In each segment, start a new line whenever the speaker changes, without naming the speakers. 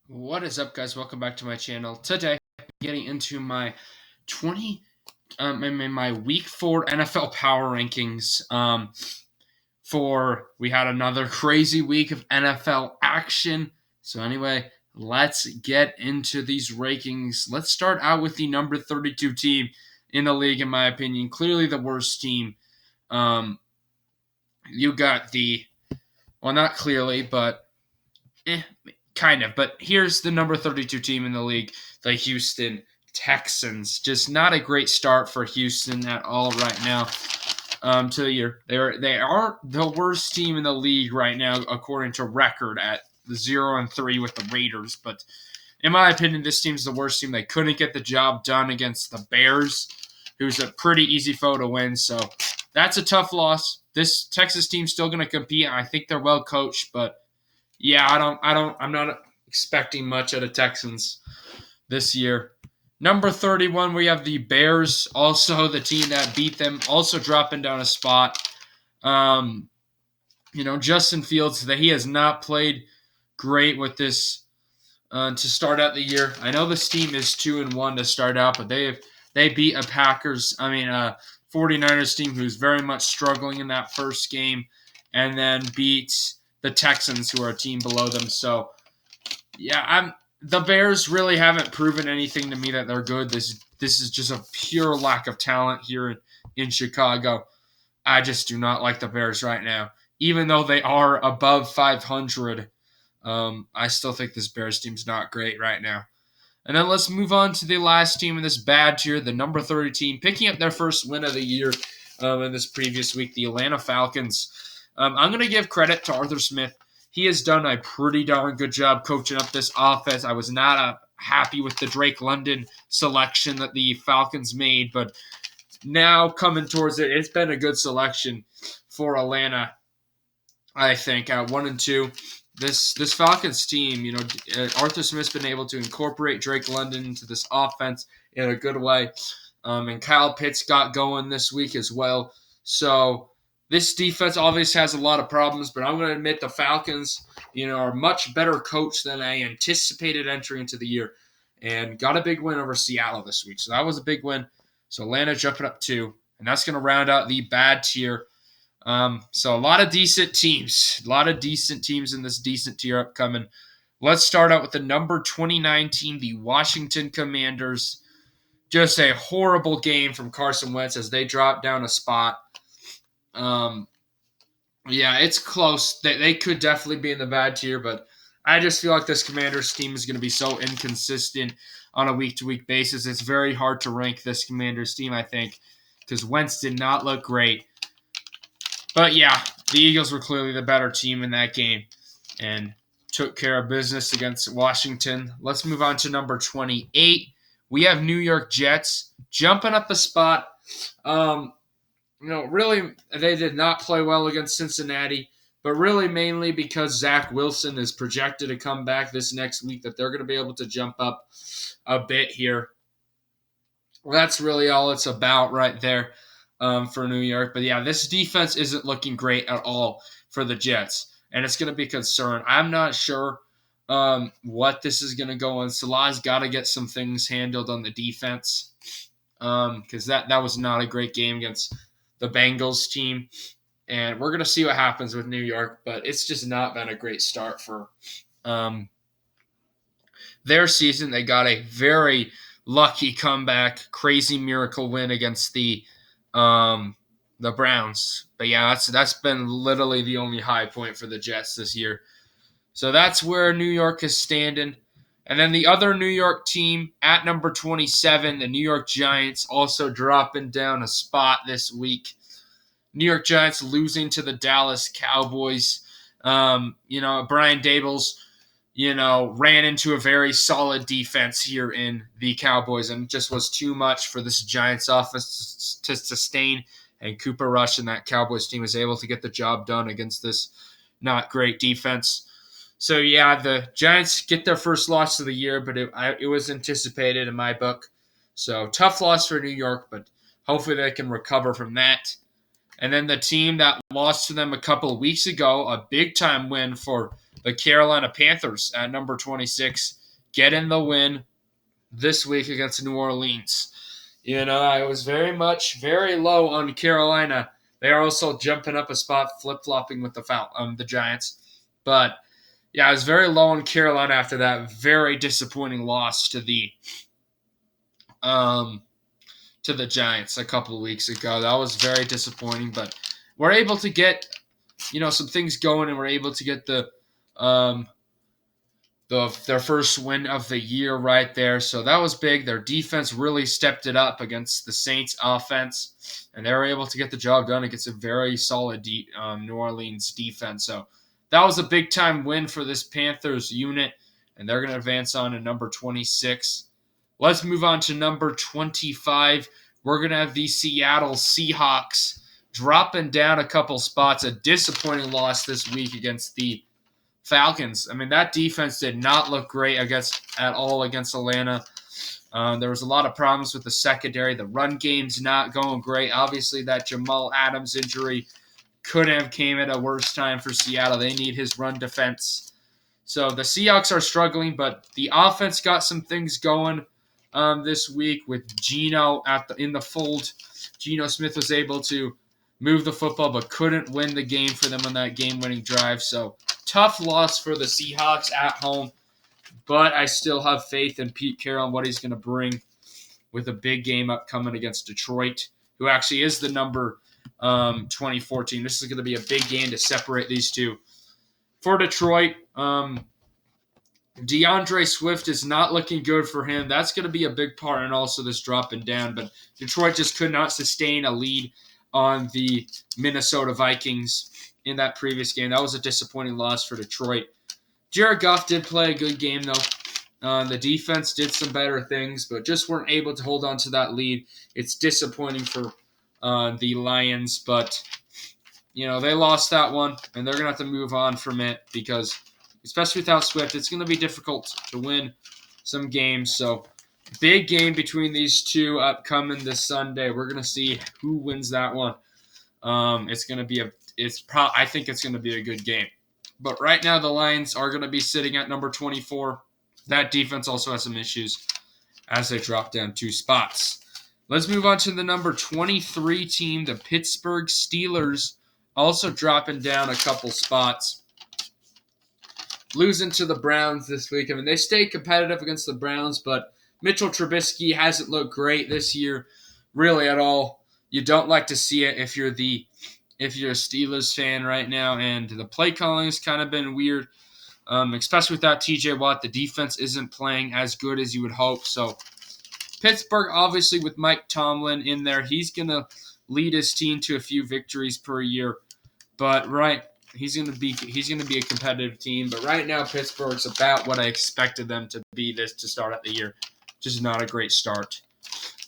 What is up, guys? Welcome back to my channel. Today, I'm getting into my 20, my Week 4 NFL Power Rankings. We had another crazy week of NFL action. So anyway, let's get into these rankings. Let's start out with the number 32 team in the league, in my opinion. Clearly the worst team. You got not clearly, but kind of, but here's the number 32 team in the league, the Houston Texans. Just not a great start for Houston at all right now to the year. They are the worst team in the league right now, according to record, at 0-3 with the Raiders. But in my opinion, this team's the worst team. They couldn't get the job done against the Bears, who's a pretty easy foe to win. So that's a tough loss. This Texas team's still going to compete. I think they're well coached, but yeah, I'm not expecting much out of Texans this year. Number 31, we have the Bears, also the team that beat them, also dropping down a spot. Justin Fields, that he has not played great with this to start out the year. I know this team is 2-1 to start out, but they beat a 49ers team who's very much struggling in that first game, and then beat the Texans, who are a team below them. So, yeah, the Bears really haven't proven anything to me that they're good. This is just a pure lack of talent here in Chicago. I just do not like the Bears right now. Even though they are above 500, I still think this Bears team's not great right now. And then let's move on to the last team in this bad tier, the number 30 team, picking up their first win of the year in this previous week, the Atlanta Falcons. I'm going to give credit to Arthur Smith. He has done a pretty darn good job coaching up this offense. I was not happy with the Drake London selection that the Falcons made, but now coming towards it, it's been a good selection for Atlanta, I think, at 1-2. This Falcons team, Arthur Smith's been able to incorporate Drake London into this offense in a good way. And Kyle Pitts got going this week as well. So this defense obviously has a lot of problems, but I'm going to admit the Falcons, are much better coached than I anticipated entering into the year, and got a big win over Seattle this week. So that was a big win. So Atlanta jumping up 2, and that's going to round out the bad tier. So a lot of decent teams in this decent tier upcoming. Let's start out with the number 29 team, the Washington Commanders. Just a horrible game from Carson Wentz as they drop down a spot. It's close. They could definitely be in the bad tier, but I just feel like this Commanders team is going to be so inconsistent on a week-to-week basis. It's very hard to rank this Commanders team, I think, because Wentz did not look great. But yeah, the Eagles were clearly the better team in that game and took care of business against Washington. Let's move on to number 28. We have New York Jets jumping up a spot. Really, they did not play well against Cincinnati, but really mainly because Zach Wilson is projected to come back this next week, that they're going to be able to jump up a bit here. Well, that's really all it's about right there for New York. But yeah, this defense isn't looking great at all for the Jets, and it's going to be a concern. I'm not sure what this is going to go on. Salah's got to get some things handled on the defense because that was not a great game against the Bengals team. And we're going to see what happens with New York, but it's just not been a great start for their season. They got a very lucky comeback, crazy miracle win against the Browns. But yeah, that's been literally the only high point for the Jets this year. So that's where New York is standing. And then the other New York team at number 27, the New York Giants, also dropping down a spot this week. New York Giants losing to the Dallas Cowboys. Brian Daboll's, ran into a very solid defense here in the Cowboys, and just was too much for this Giants offense to sustain. And Cooper Rush and that Cowboys team was able to get the job done against this not great defense. So, yeah, the Giants get their first loss of the year, but it was anticipated in my book. So, tough loss for New York, but hopefully they can recover from that. And then the team that lost to them a couple of weeks ago, a big-time win for the Carolina Panthers at number 26. getting the win this week against New Orleans. I was very low on Carolina. They are also jumping up a spot, flip-flopping with the Giants. But yeah, I was very low on Carolina after that very disappointing loss to the Giants a couple of weeks ago. That was very disappointing, but we're able to get some things going, and we're able to get their first win of the year right there. So that was big. Their defense really stepped it up against the Saints offense, and they were able to get the job done against a very solid New Orleans defense. So that was a big-time win for this Panthers unit, and they're going to advance on to number 26. Let's move on to number 25. We're going to have the Seattle Seahawks dropping down a couple spots. A disappointing loss this week against the Falcons. I mean, that defense did not look great at all against Atlanta. There was a lot of problems with the secondary. The run game's not going great. Obviously, that Jamal Adams injury couldn't have came at a worse time for Seattle. They need his run defense. So the Seahawks are struggling, but the offense got some things going this week with Geno in the fold. Geno Smith was able to move the football, but couldn't win the game for them on that game-winning drive. So tough loss for the Seahawks at home, but I still have faith in Pete Carroll and what he's going to bring with a big game upcoming against Detroit, who actually is the number 24 team. This is going to be a big game to separate these two. For Detroit, DeAndre Swift is not looking good for him. That's going to be a big part in also this dropping down, but Detroit just could not sustain a lead on the Minnesota Vikings in that previous game. That was a disappointing loss for Detroit. Jared Goff did play a good game, though. The defense did some better things, but just weren't able to hold on to that lead. It's disappointing for the Lions, but they lost that one, and they're going to have to move on from it because, especially without Swift, it's going to be difficult to win some games. So, big game between these two upcoming this Sunday. We're going to see who wins that one. I think it's going to be a good game. But right now, the Lions are going to be sitting at number 24. That defense also has some issues as they drop down 2 spots. Let's move on to the number 23 team, the Pittsburgh Steelers, also dropping down a couple spots. Losing to the Browns this week. I mean, they stayed competitive against the Browns, but Mitchell Trubisky hasn't looked great this year, really at all. You don't like to see it if you're a Steelers fan right now, and the play calling has kind of been weird, especially without TJ Watt. The defense isn't playing as good as you would hope. So Pittsburgh, obviously with Mike Tomlin in there, he's going to lead his team to a few victories per year. But he's going to be a competitive team. But right now, Pittsburgh's about what I expected them to be to start out the year. Just not a great start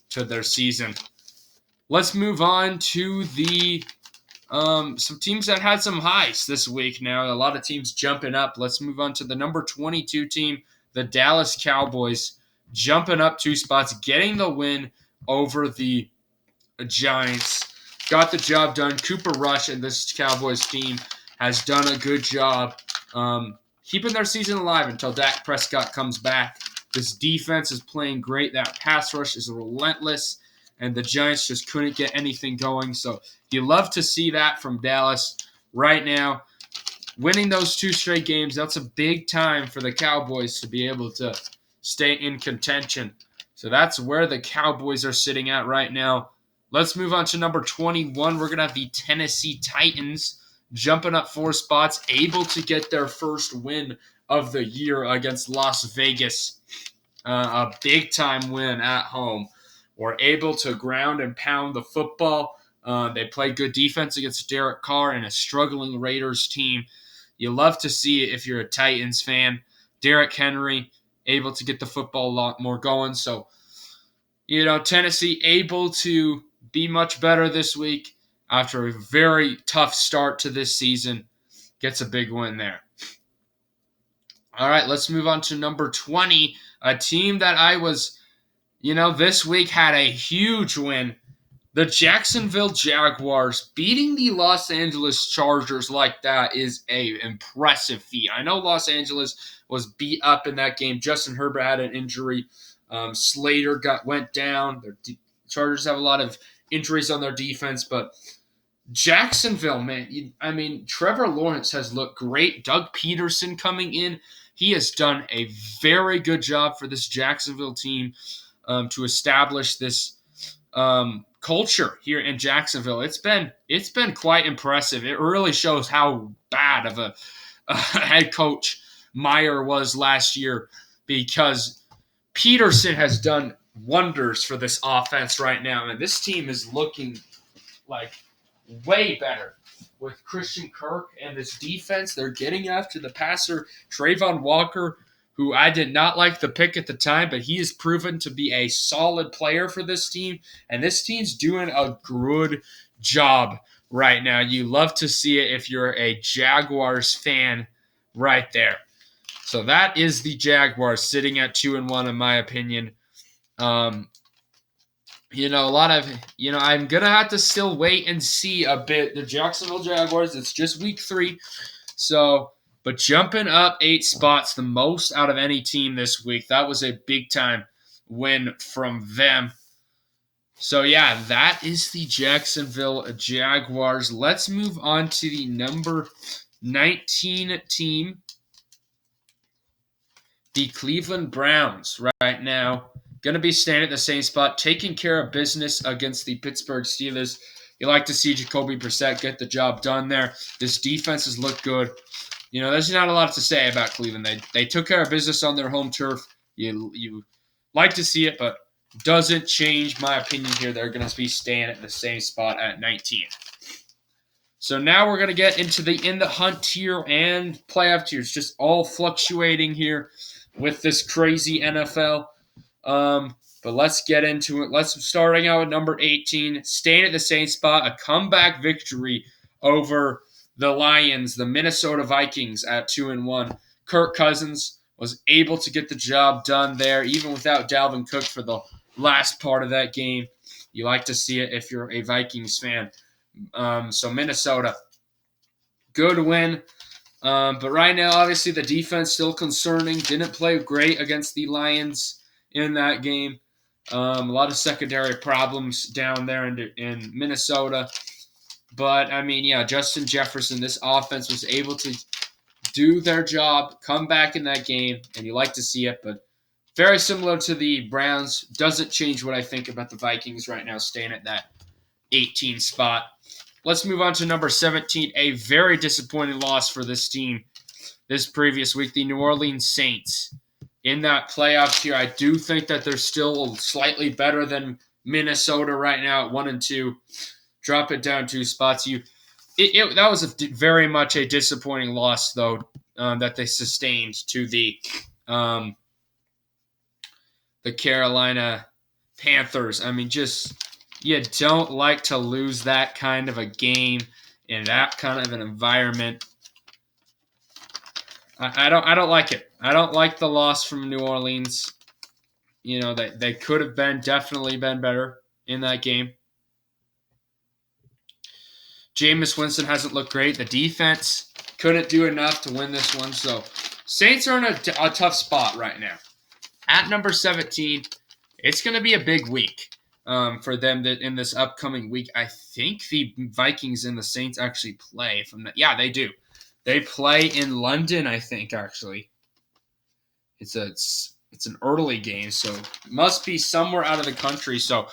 to their season. Let's move on to the some teams that had some highs this week now. A lot of teams jumping up. Let's move on to the number 22 team, the Dallas Cowboys, jumping up 2 spots, getting the win over the Giants. Got the job done. Cooper Rush and this Cowboys team has done a good job keeping their season alive until Dak Prescott comes back. This defense is playing great. That pass rush is relentless, and the Giants just couldn't get anything going. So you love to see that from Dallas right now. Winning those 2 straight games, that's a big time for the Cowboys to be able to stay in contention. So that's where the Cowboys are sitting at right now. Let's move on to number 21. We're going to have the Tennessee Titans jumping up 4 spots, able to get their first win of the year against Las Vegas. A big-time win at home. We're able to ground and pound the football. They played good defense against Derek Carr and a struggling Raiders team. You love to see it if you're a Titans fan. Derrick Henry able to get the football a lot more going. So, Tennessee able to be much better this week after a very tough start to this season. Gets a big win there. All right, let's move on to number 20, a team that I was, this week had a huge win The Jacksonville Jaguars beating the Los Angeles Chargers like that is a impressive feat. I know Los Angeles was beat up in that game. Justin Herbert had an injury. Slater went down. Chargers have a lot of injuries on their defense, but Jacksonville, man, I mean, Trevor Lawrence has looked great. Doug Peterson coming in. He has done a very good job for this Jacksonville team to establish this culture here in Jacksonville. It's been quite impressive. It really shows how bad of a head coach Meyer was last year, because Peterson has done wonders for this offense right now, and this team is looking like way better with Christian Kirk and this defense. They're getting after the passer, Trayvon Walker, who I did not like the pick at the time, but he has proven to be a solid player for this team, and this team's doing a good job right now. You love to see it if you're a Jaguars fan right there. So that is the Jaguars sitting at 2-1 in my opinion. I'm going to have to still wait and see a bit. The Jacksonville Jaguars, it's just week 3. But jumping up 8 spots, the most out of any team this week. That was a big-time win from them. So, yeah, that is the Jacksonville Jaguars. Let's move on to the number 19 team, the Cleveland Browns right now. Going to be staying at the same spot, taking care of business against the Pittsburgh Steelers. You like to see Jacoby Brissett get the job done there. This defense has looked good. There's not a lot to say about Cleveland. They took care of business on their home turf. You like to see it, but doesn't change my opinion here. They're going to be staying at the same spot at 19. So now we're going to get into the in the hunt tier and playoff tiers, just all fluctuating here with this crazy NFL. But let's get into it. Let's starting out with number 18, staying at the same spot, a comeback victory over the Lions, the Minnesota Vikings at 2-1. Kirk Cousins was able to get the job done there, even without Dalvin Cook for the last part of that game. You like to see it if you're a Vikings fan. So Minnesota, good win. But right now, obviously, the defense still concerning. Didn't play great against the Lions in that game. A lot of secondary problems down there in Minnesota. But, Justin Jefferson, this offense was able to do their job, come back in that game, and you like to see it. But very similar to the Browns. Doesn't change what I think about the Vikings right now, staying at that 18 spot. Let's move on to number 17, a very disappointing loss for this team this previous week, the New Orleans Saints. In that playoff tier, I do think that they're still slightly better than Minnesota right now at 1-2. Drop it down 2 spots. That was very much a disappointing loss, though, that they sustained to the Carolina Panthers. You don't like to lose that kind of a game in that kind of an environment. I don't like it. I don't like the loss from New Orleans. They could have definitely been better in that game. Jameis Winston hasn't looked great. The defense couldn't do enough to win this one. So Saints are in a tough spot right now. At number 17, it's going to be a big week for them in this upcoming week. I think the Vikings and the Saints actually play from that. Yeah, they do. They play in London, I think, actually. It's an early game, so it must be somewhere out of the country. So,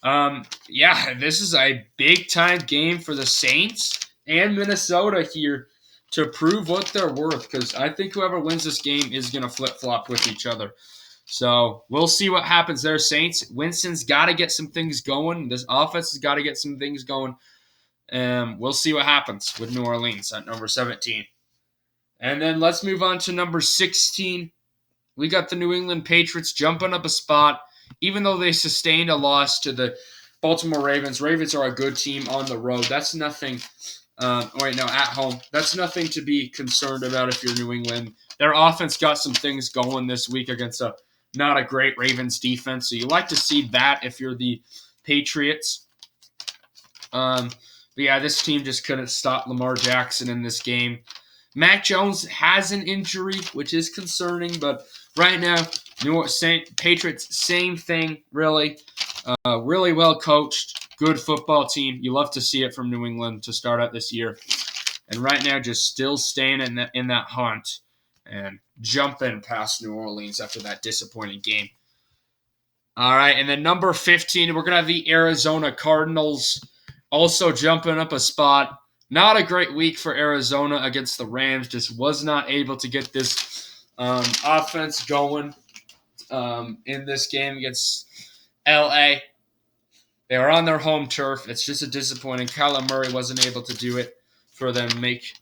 this is a big-time game for the Saints and Minnesota here to prove what they're worth, because I think whoever wins this game is going to flip-flop with each other. So we'll see what happens there, Saints. Winston's got to get some things going. This offense has got to get some things going. We'll see what happens with New Orleans at number 17. And then let's move on to number 16. We got the New England Patriots jumping up a spot, even though they sustained a loss to the Baltimore Ravens. Ravens are a good team on the road. That's nothing. At home. That's nothing to be concerned about if you're New England. Their offense got some things going this week against not a great Ravens defense. So you like to see that if you're the Patriots. But yeah, this team just couldn't stop Lamar Jackson in this game. Mac Jones has an injury, which is concerning, but right now, New Orleans Patriots, same thing, really. Really well coached, good football team. You love to see it from New England to start out this year. And right now, just still staying in that hunt and jumping past New Orleans after that disappointing game. All right, and then number 15, we're going to have the Arizona Cardinals also jumping up a spot. Not a great week for Arizona against the Rams. Just was not able to get this offense going in this game against LA. They were on their home turf. It's just a disappointing. Kyler Murray wasn't able to do it for them, make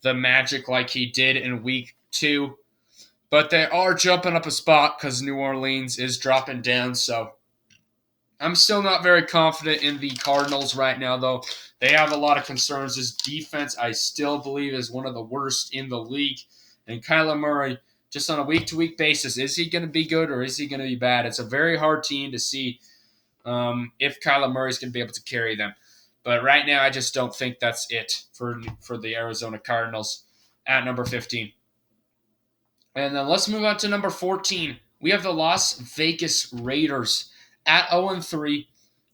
the magic like he did in week 2. But they are jumping up a spot because New Orleans is dropping down. So I'm still not very confident in the Cardinals right now, though. They have a lot of concerns. This defense, I still believe, is one of the worst in the league. And Kyler Murray, just on a week-to-week basis, is he going to be good or is he going to be bad? It's a very hard team to see if Kyler Murray is going to be able to carry them. But right now, I just don't think that's it for the Arizona Cardinals at number 15. And then let's move on to number 14. We have the Las Vegas Raiders at 0-3.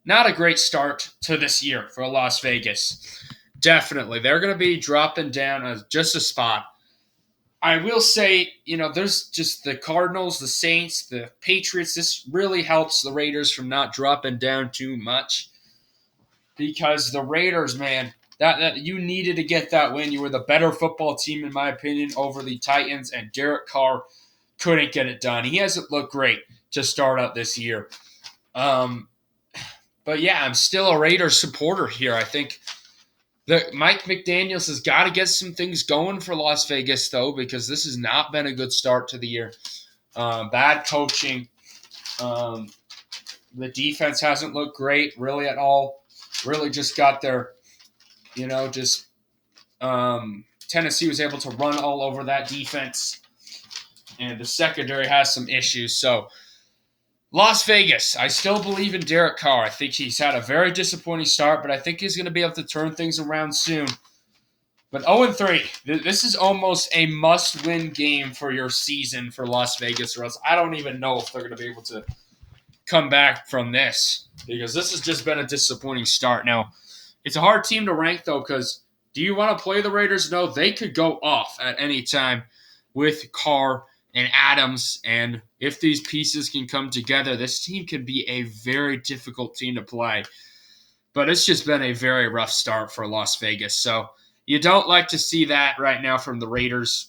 Not a great start to this year for Las Vegas. Definitely. They're going to be dropping down just a spot. I will say, there's just the Cardinals, the Saints, the Patriots. This really helps the Raiders from not dropping down too much. Because the Raiders, man, that you needed to get that win. You were the better football team, in my opinion, over the Titans, and Derek Carr couldn't get it done. He hasn't looked great to start out this year. But yeah, I'm still a Raiders supporter here. I think that Mike McDaniels has got to get some things going for Las Vegas, though, because this has not been a good start to the year. Bad coaching. The defense hasn't looked great, really, at all. Really just got their, Tennessee was able to run all over that defense. And the secondary has some issues. So, Las Vegas, I still believe in Derek Carr. I think he's had a very disappointing start, but I think he's going to be able to turn things around soon. But 0-3, this is almost a must-win game for your season for Las Vegas, or else I don't even know if they're going to be able to come back from this, because this has just been a disappointing start. Now, it's a hard team to rank, though, because do you want to play the Raiders? No, they could go off at any time with Carr and Adams, and if these pieces can come together, this team could be a very difficult team to play. But it's just been a very rough start for Las Vegas, so you don't like to see that right now from the Raiders.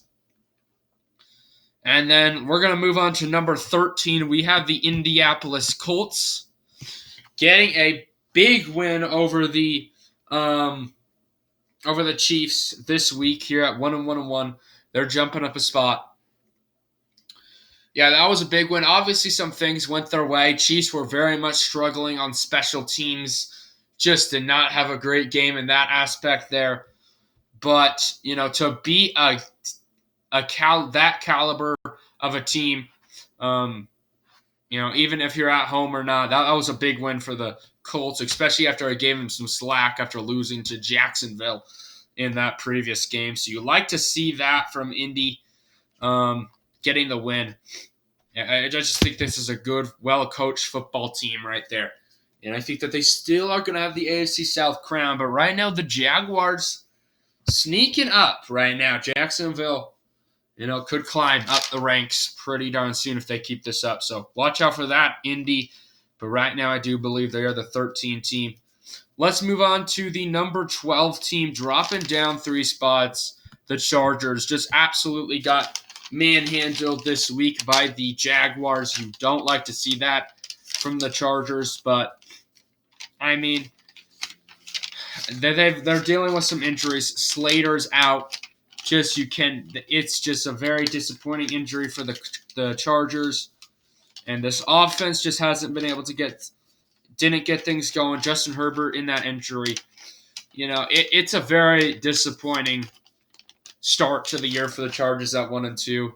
And then we're going to move on to number 13. We have the Indianapolis Colts getting a big win over the Chiefs this week here at 1-1-1. They're jumping up a spot. Yeah, that was a big win. Obviously, some things went their way. Chiefs were very much struggling on special teams. Just did not have a great game in that aspect there. But, to beat that caliber of a team, even if you're at home or not, that was a big win for the Colts, especially after I gave them some slack after losing to Jacksonville in that previous game. So you like to see that from Indy getting the win. I just think this is a good, well-coached football team right there. And I think that they still are going to have the AFC South crown. But right now, the Jaguars sneaking up right now. Jacksonville, could climb up the ranks pretty darn soon if they keep this up. So watch out for that, Indy. But right now, I do believe they are the 13 team. Let's move on to the number 12 team, dropping down 3 spots. The Chargers just absolutely got manhandled this week by the Jaguars. You don't like to see that from the Chargers, but I mean, they're dealing with some injuries. Slater's out. It's just a very disappointing injury for the Chargers, and this offense just hasn't been able to didn't get things going. Justin Herbert in that injury, it's a very disappointing start to the year for the Chargers at 1-2.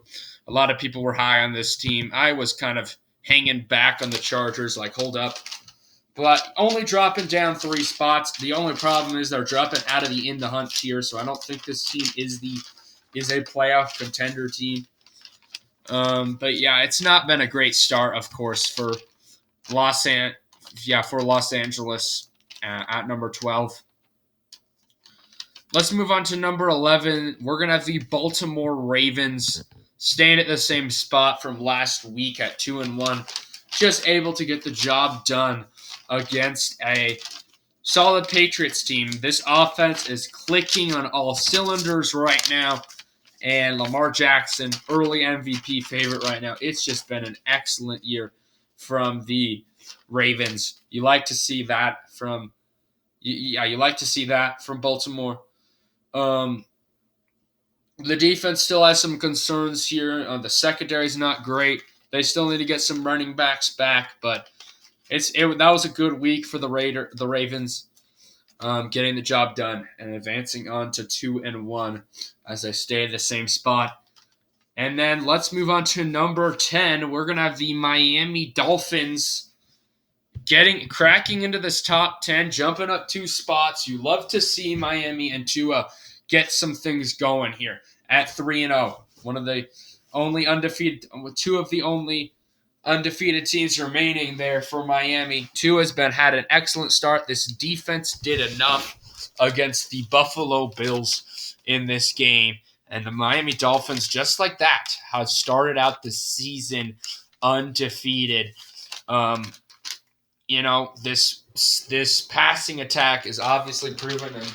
A lot of people were high on this team. I was kind of hanging back on the Chargers, like, hold up. but only dropping down 3 spots. The only problem is they're dropping out of the in the hunt tier, so I don't think this team is a playoff contender team. But yeah, it's not been a great start, of course, for Los Angeles at number 12. Let's move on to number 11. We're going to have the Baltimore Ravens staying at the same spot from last week at 2-1. Just able to get the job done against a solid Patriots team. This offense is clicking on all cylinders right now. And Lamar Jackson, early MVP favorite right now. It's just been an excellent year from the Ravens. You like to see that from Baltimore. The defense still has some concerns here. The secondary is not great. They still need to get some running backs back, but that was a good week for the Ravens, getting the job done and advancing on to 2-1 as they stay in the same spot. And then let's move on to number 10. We're gonna have the Miami Dolphins cracking into this top 10, jumping up 2 spots. You love to see Miami and Tua get some things going here at 3-0. One of the only undefeated, two of the only undefeated teams remaining there for Miami. Tua's had an excellent start. This defense did enough against the Buffalo Bills in this game. And the Miami Dolphins, just like that, have started out the season undefeated. This passing attack is obviously proven and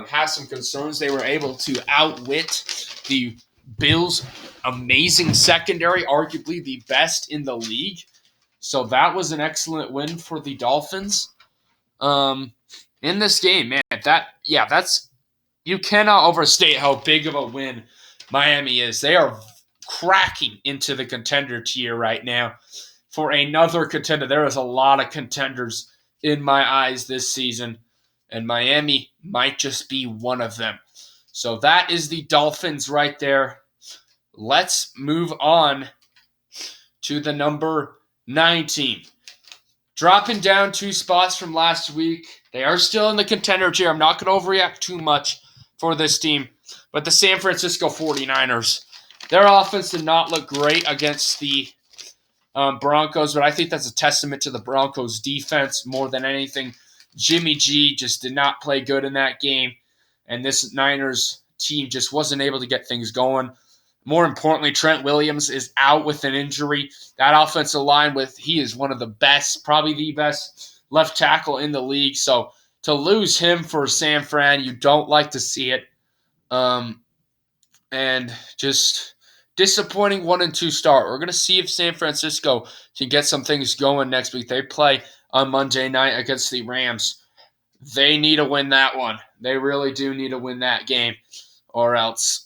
has some concerns. They were able to outwit the Bills' amazing secondary, arguably the best in the league. So that was an excellent win for the Dolphins. In this game, man, you cannot overstate how big of a win Miami is. They are cracking into the contender tier right now. For another contender, there is a lot of contenders in my eyes this season, and Miami might just be one of them. So that is the Dolphins right there. Let's move on to the number 19. Dropping down 2 spots from last week. They are still in the contender tier. I'm not going to overreact too much for this team. But the San Francisco 49ers, their offense did not look great against the Broncos, but I think that's a testament to the Broncos' defense more than anything. Jimmy G just did not play good in that game, and this Niners team just wasn't able to get things going. More importantly, Trent Williams is out with an injury. That offensive line, he is one of the best, probably the best left tackle in the league. So to lose him for San Fran, you don't like to see it. And just disappointing 1-2 start. We're going to see if San Francisco can get some things going next week. They play on Monday night against the Rams. They need to win that one. They really do need to win that game, or else.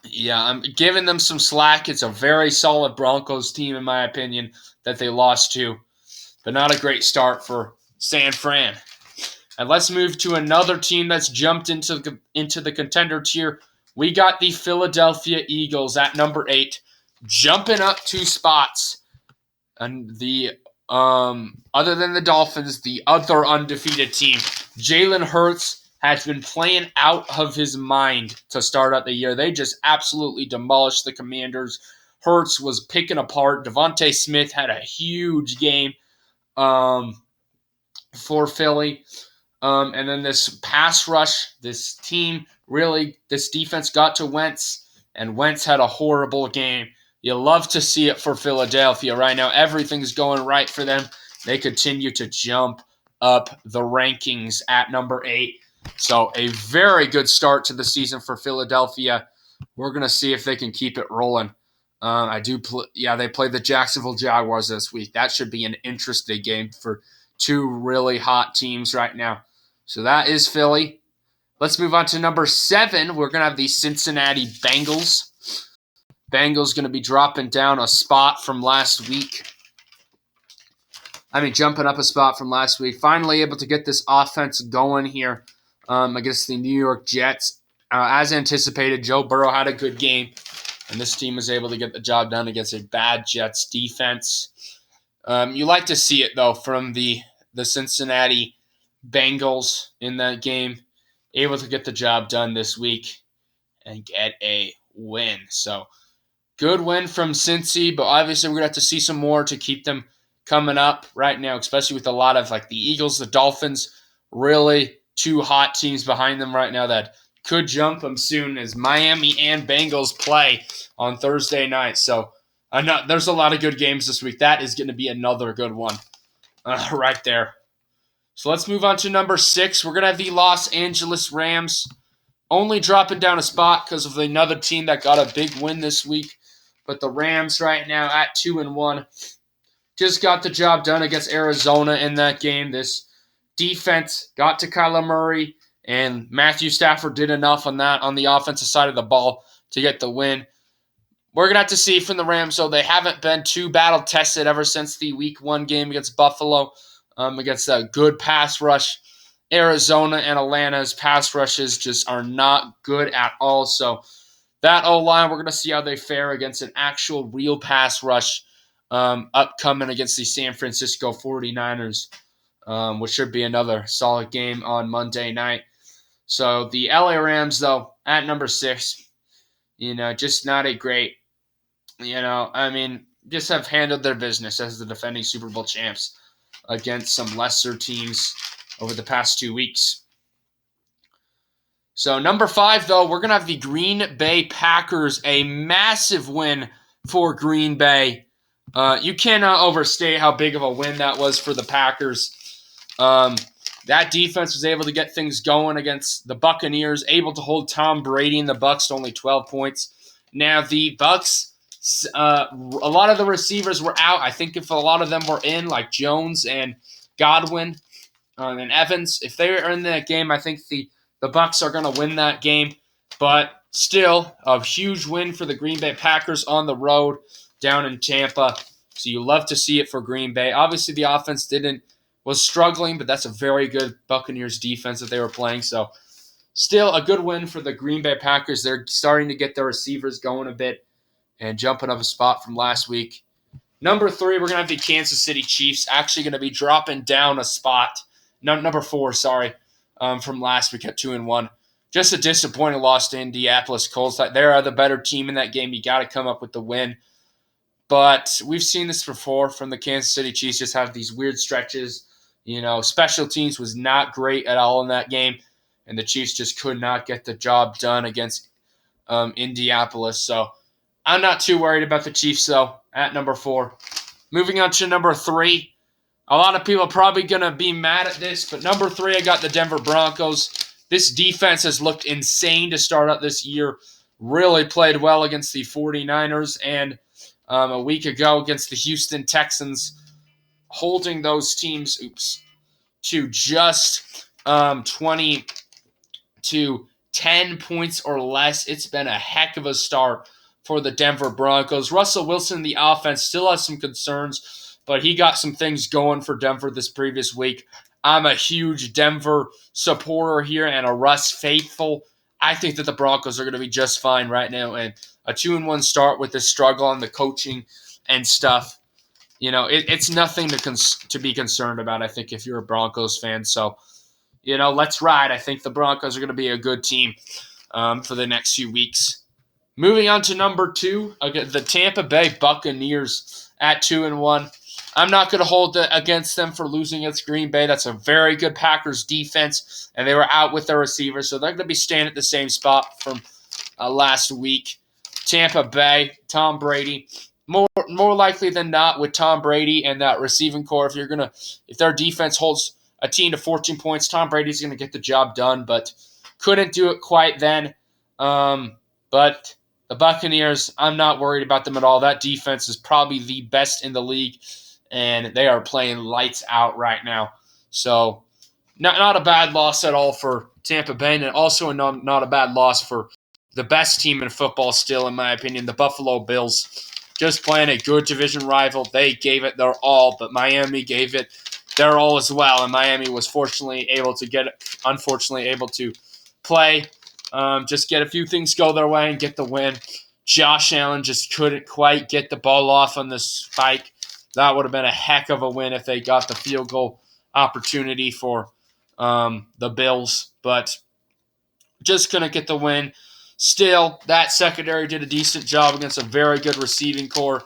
Yeah, I'm giving them some slack. It's a very solid Broncos team, in my opinion, that they lost to. But not a great start for San Fran. And let's move to another team that's jumped into the contender tier. We got the Philadelphia Eagles at number 8, jumping up 2 spots. And the other than the Dolphins, the other undefeated team, Jalen Hurts, has been playing out of his mind to start out the year. They just absolutely demolished the Commanders. Hurts was picking apart. Devontae Smith had a huge game for Philly. And then this pass rush, this defense got to Wentz, and Wentz had a horrible game. You love to see it for Philadelphia right now. Everything's going right for them. They continue to jump up the rankings at number 8. So a very good start to the season for Philadelphia. We're going to see if they can keep it rolling. They play the Jacksonville Jaguars this week. That should be an interesting game for 2 really hot teams right now. So that is Philly. Let's move on to number 7. We're going to have the Cincinnati Bengals. Bengals going to be dropping down a spot from last week. Jumping up a spot from last week. Finally able to get this offense going here against the New York Jets. As anticipated, Joe Burrow had a good game, and this team was able to get the job done against a bad Jets defense. You like to see it, though, from the Cincinnati Bengals in that game, able to get the job done this week and get a win. So, good win from Cincy, but obviously we're going to have to see some more to keep them coming up right now, especially with a lot of like the Eagles, the Dolphins, really two hot teams behind them right now that could jump them soon as Miami and Bengals play on Thursday night. So there's a lot of good games this week. That is going to be another good one right there. So let's move on to number 6. We're going to have the Los Angeles Rams only dropping down a spot because of another team that got a big win this week. But the Rams right now at 2-1 just got the job done against Arizona in that game. This defense got to Kyler Murray, and Matthew Stafford did enough on the offensive side of the ball to get the win. We're going to have to see from the Rams, so they haven't been too battle-tested ever since the Week 1 game against Buffalo, against a good pass rush. Arizona and Atlanta's pass rushes just are not good at all, so that O-line, we're going to see how they fare against an actual real pass rush upcoming against the San Francisco 49ers, which should be another solid game on Monday night. So the LA Rams, though, at number 6, just not a great, just have handled their business as the defending Super Bowl champs against some lesser teams over the past 2 weeks. So number 5, though, we're going to have the Green Bay Packers, a massive win for Green Bay. You cannot overstate how big of a win that was for the Packers. That defense was able to get things going against the Buccaneers, able to hold Tom Brady and the Bucs to only 12 points. Now, the Bucs, a lot of the receivers were out. I think if a lot of them were in, like Jones and Godwin and Evans, if they were in that game, I think the Bucs are going to win that game. But still, a huge win for the Green Bay Packers on the road down in Tampa. So you love to see it for Green Bay. Obviously, the offense was struggling, but that's a very good Buccaneers defense that they were playing. So still a good win for the Green Bay Packers. They're starting to get their receivers going a bit and jumping up a spot from last week. Number 3, we're going to have the Kansas City Chiefs actually going to be dropping down a spot. No, number 4, sorry, from last week at 2-1. Just a disappointing loss to Indianapolis Colts. They are the better team in that game. You got to come up with the win. But we've seen this before from the Kansas City Chiefs, just have these weird stretches. Special teams was not great at all in that game, and the Chiefs just could not get the job done against Indianapolis. So I'm not too worried about the Chiefs, though, at number 4. Moving on to number 3. A lot of people are probably going to be mad at this, but number 3, I got the Denver Broncos. This defense has looked insane to start out this year. Really played well against the 49ers and a week ago against the Houston Texans, holding those teams to just 20 to 10 points or less. It's been a heck of a start for the Denver Broncos. Russell Wilson, the offense, still has some concerns, but he got some things going for Denver this previous week. I'm a huge Denver supporter here and a Russ faithful. I think that the Broncos are going to be just fine right now, and a 2-1 start with this struggle on the coaching and stuff. It's nothing to be concerned about, I think, if you're a Broncos fan. So, let's ride. I think the Broncos are going to be a good team for the next few weeks. Moving on to number 2, the Tampa Bay Buccaneers at 2-1. I'm not going to hold against them for losing against Green Bay. That's a very good Packers defense, and they were out with their receivers, so they're going to be staying at the same spot from last week. Tampa Bay, Tom Brady, more likely than not with Tom Brady and that receiving core. If their defense holds a team to 14 points, Tom Brady's going to get the job done, but couldn't do it quite then. But the Buccaneers, I'm not worried about them at all. That defense is probably the best in the league, and they are playing lights out right now. So not a bad loss at all for Tampa Bay, and also not a bad loss for the best team in football still, in my opinion, the Buffalo Bills. Just playing a good division rival. They gave it their all, but Miami gave it their all as well, and Miami was unfortunately able to play, just get a few things go their way and get the win. Josh Allen just couldn't quite get the ball off on the spike. That would have been a heck of a win if they got the field goal opportunity for the Bills, but just couldn't get the win. Still, that secondary did a decent job against a very good receiving core.